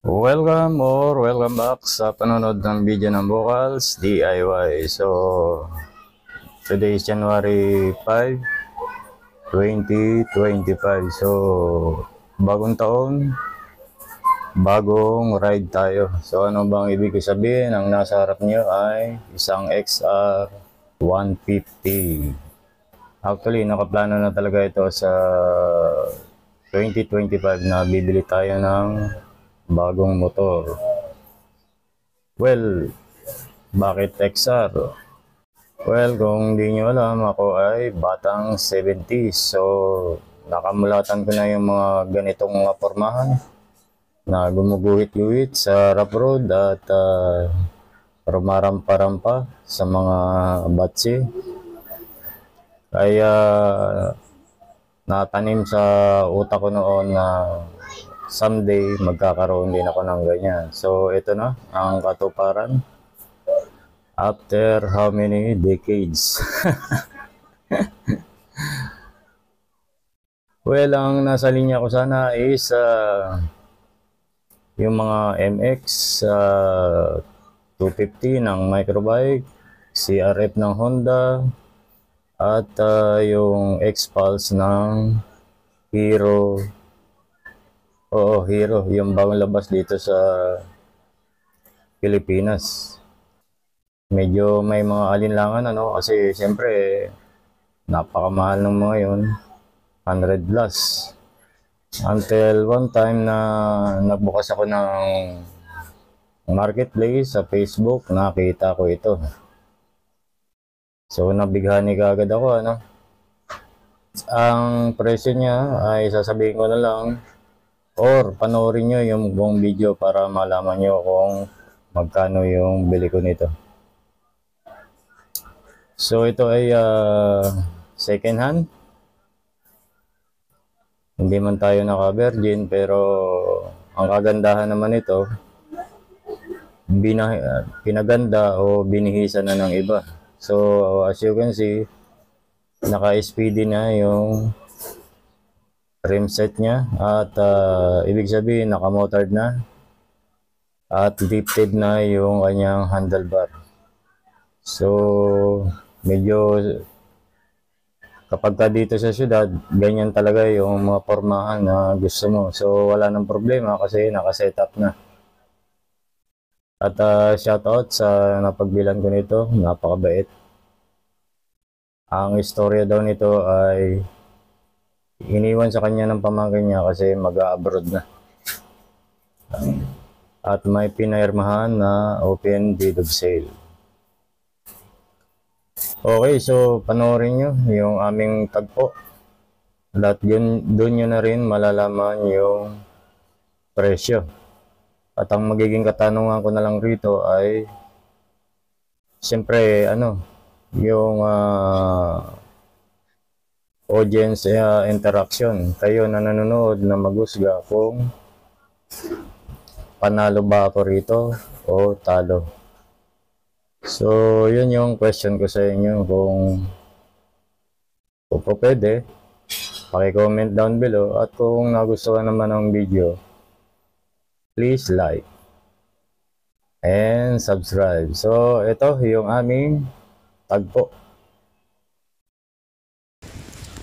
Welcome back sa panonood ng video ng Vocals DIY. So, today is January 5, 2025. So, bagong taon, bagong ride tayo. So, ano bang ibig sabihin? Ang nasa harap nyo ay isang XR 150. Actually, nakaplano na talaga ito sa 2025 na bibili tayo ng bagong motor. Well, bakit XR? Well, kung hindi nyo alam, ako ay batang 70s. So, nakamulatan ko na yung mga ganitong mga pormahan na gumuguhit-guhit sa rough road at rumarampa-rampa sa mga batsi. Kaya natanim sa utak ko noon na someday magkakaroon din ako ng ganyan. So ito na ang katuparan after how many decades. Well, ang nasa linya ko sana is yung mga MX 250 ng microbike, CRF ng Honda, at yung X-Pulse ng Hero. Oo, Hero, yung bagong labas dito sa Pilipinas. Medyo may mga alinlangan kasi siyempre napakamahal ng mga yun, 100 plus. Until one time na nagbukas ako ng marketplace sa Facebook, nakita ko ito. So nabighani kaagad ako, Ang presyo niya ay sasabihin ko na lang, or panoorin nyo yung buong video para malaman nyo kung magkano yung bili ko nito. So ito ay second hand. Hindi man tayo naka-virgin, pero ang kagandahan naman ito, pinaganda o binihisa na ng iba. So as you can see, naka-speedy na yung rim set niya at ibig sabihin naka-motored na at lifted na yung kanyang handlebar. So medyo kapag ka dito sa syudad, ganyan talaga yung mga pormahan na gusto mo. So wala nang problema kasi naka-setup na. At shoutout sa napagbilan ko nito, napakabait. Ang istorya daw nito ay iniwan sa kanya ng pamangkin niya kasi mag-abroad na. At may pinirmahan na open deed of sale. Okay, so panoorin nyo yung aming tagpo. At doon nyo na rin malalaman yung presyo. At ang magiging katanungan ko na lang rito ay siyempre yung audience interaction. Kayo na nanonood na maghusga kung panalo ba ako rito o talo. So yun yung question ko sa inyo, kung po pwede paki-comment down below, at kung nagustuhan naman ang video, please like and subscribe. So ito yung aming tagpo.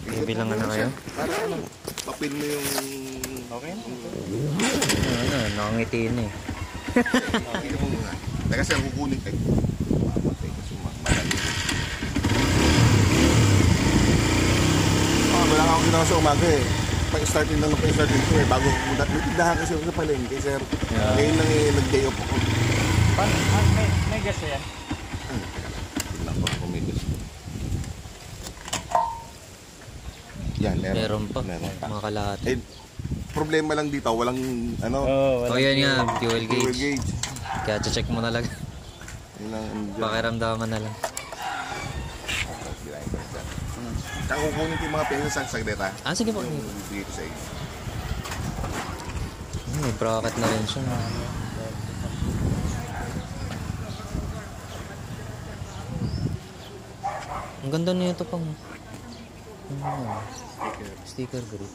Bibilangan na kayo? Para papil mo yung... Okay na. Nakangiti na eh. Papil mo muna. Teka siya, kukunin kayo. Mamatay kasi madali. Wala nga ako ginawa sa umaga eh. Pa-starting lang pa-starting ko eh. Bago nagtindahan kasi ako sa palengke, sir. Ngayon lang nag-day off ako. May gas yan? Tignan ko kung may gusto. Yan, Meron pa. Meron pa. Mga kalahati. Eh, problema lang dito, walang Yan nga, fuel fuel gauge. gauge. Kaya check mo na lang. Yun lang, Pakiramdaman na lang. Tsaka kukunin ko yung mga pesos sa saglit ha. Sige po. Yung dito sa iyo. May bracket na rin siya. Ang ganda niya ito pang sticker group.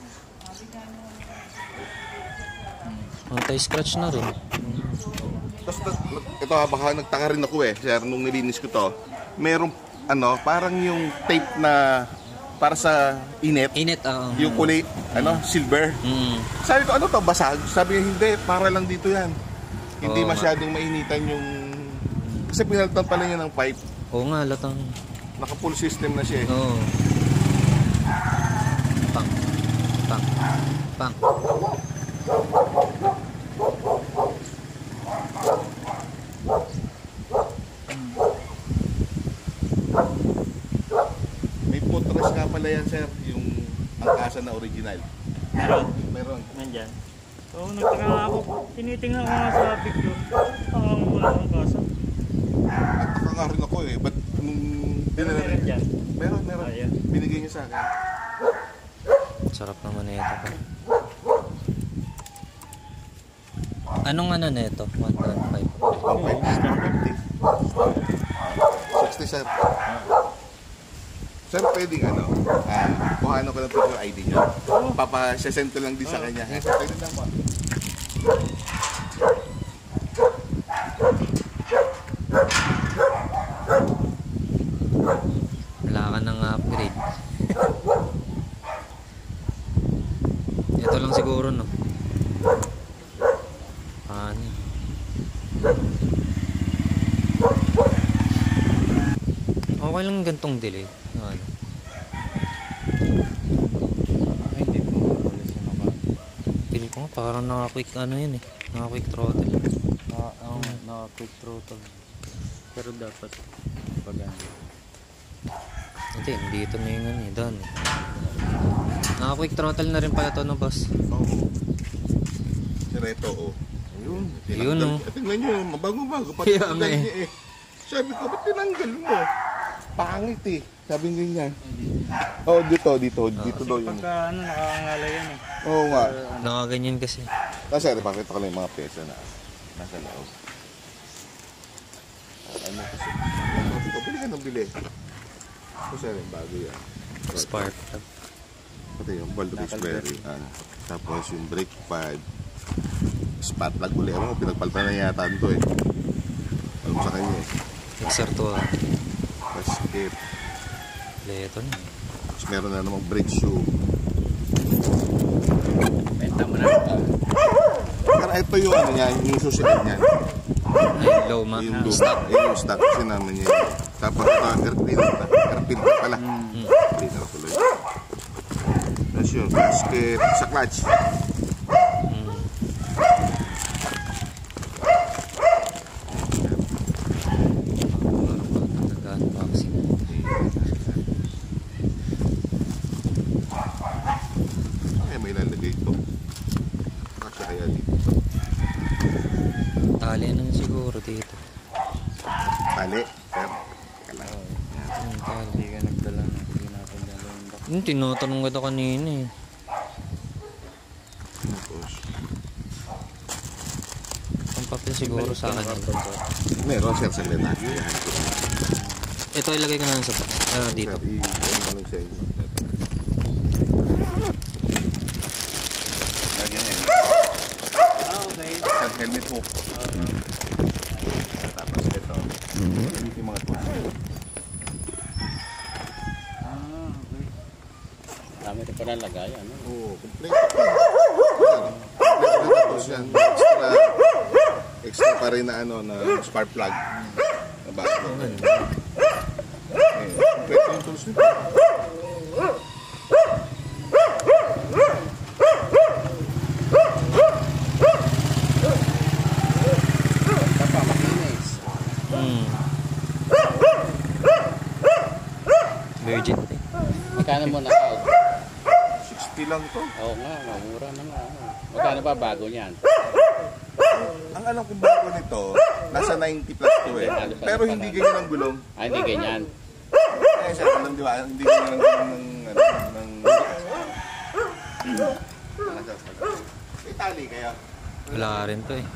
Anti-scratch na rin. Tapos ito baka nagtaka rin ako sir, nung nilinis ko to. Merong parang yung tape na para sa init. Init, oo. Yung kulay, silver. Sabi ko, ano to, basag? Sabi niya, hindi, para lang dito yan. Hindi Oo nga. masyadong mainitan yung... Kasi pinalitan pala niya ng pipe. Oo nga, latang. Naka-full system na siya. Oo. Pang. Pang. Pang. May footrest nga pala yan, sir. Yung angkasa na original. Meron. Nandyan. So, nagtaka nga ako. Tinitingnan ko nga sa picture. Wala akong kasa. Nagtaka nga rin ako Ba't nung dinala Meron dyan. Meron. Ayan. Binigay niya sa akin. Sarap naman na ito. Anong ano na ito? 1.5. 150. 60, sir. Sir, pwedeng kuhanan ko lang picture ID niyo. Papasesend ko lang din sa kanya. Pwede lang po. Wala ka ng upgrade. Ito lang siguro, no? Ano? Okay lang gantong delay. Ano? Ay, hindi po. Wala siya naka... Feel ko nga parang naka-quick ano yun eh. Naka-quick throttle. Naka-quick throttle. Pero dapat pag ano. Hindi, dito na yung ano eh. Doon eh. Naka-quick throttle na rin pala ito no, boss. Oo. Sir, ito, Ayun. Yun, Tingnan nyo, mabago-bago. Kaya nga eh. Niya Sabi ko, ba't tinanggal mo? Pangit Sabi nga. Dito daw yun. Pagka nakakangala yan eh. Oo nga. Nakaganyan kasi. Sir, pakita ko lang yung mga pesa na nasa loob. Kasi? Ito, bili ka ng bili. Ito, sir, yung bago yan. Spark. Pati yung ball raspberry. Tapos yung brake pad. Spot plug uli. Pinagpaltan na yata ito Alam sa kanya Mixer to ah. Basket. Ito na. Tapos meron na namang brake shoe. Benta mo na. Pero ito yung niya, yung susunod niya. Ay, low ma. Yung Stock. yung stock kasi naman niya. Tapos ito, air filter pala. Filter tuloy. Tapos yun, basket sa clutch. Unboxing. Ay, may lalagay ito. Kasya kaya dito. Tali na siguro dito. Tali. Sir, teka lang. Tali. Hindi ka nagdala na. Hindi natin dala yung box. Tinatanong ko ito kanina eh. Tapos, Ang papel siguro sa akin. meron sir sa lena. Ito ilagay ko na lang sa dito. Sir, i-ano lang sa inyo. Lagyan yan. Okay. Sir, helmet hook. Tapos ito. Yung mga tools. Okay. Dami rin pala lagay, ano? Oo, complete. Tapos yan, extra pa rin na na spark plug. Na bago. Complete yung tools nito. Makinis. Virgin eh. Magkano mo na-out? 60 lang to. Oo nga, mamura na nga. Magkano ba bago niyan? Ang alam kong bago nito, nasa 90 plus to Pero hindi ganyan ang gulong. Ah, hindi ganyan. Eh, siya alam di ba? Hindi ganyan ang gulong ng may tali kaya. Wala rin to eh.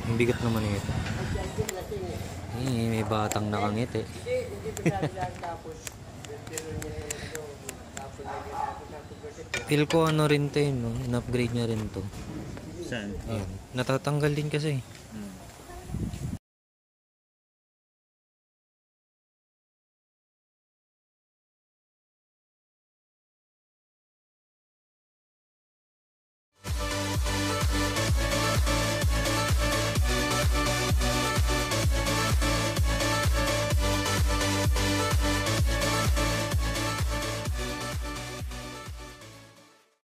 Ang bigat naman ito. May batang nakangiti. Feel ko ano rin to yun, no? In-upgrade niya rin to. Saan? Ayan. Natatanggal din kasi. Hmm.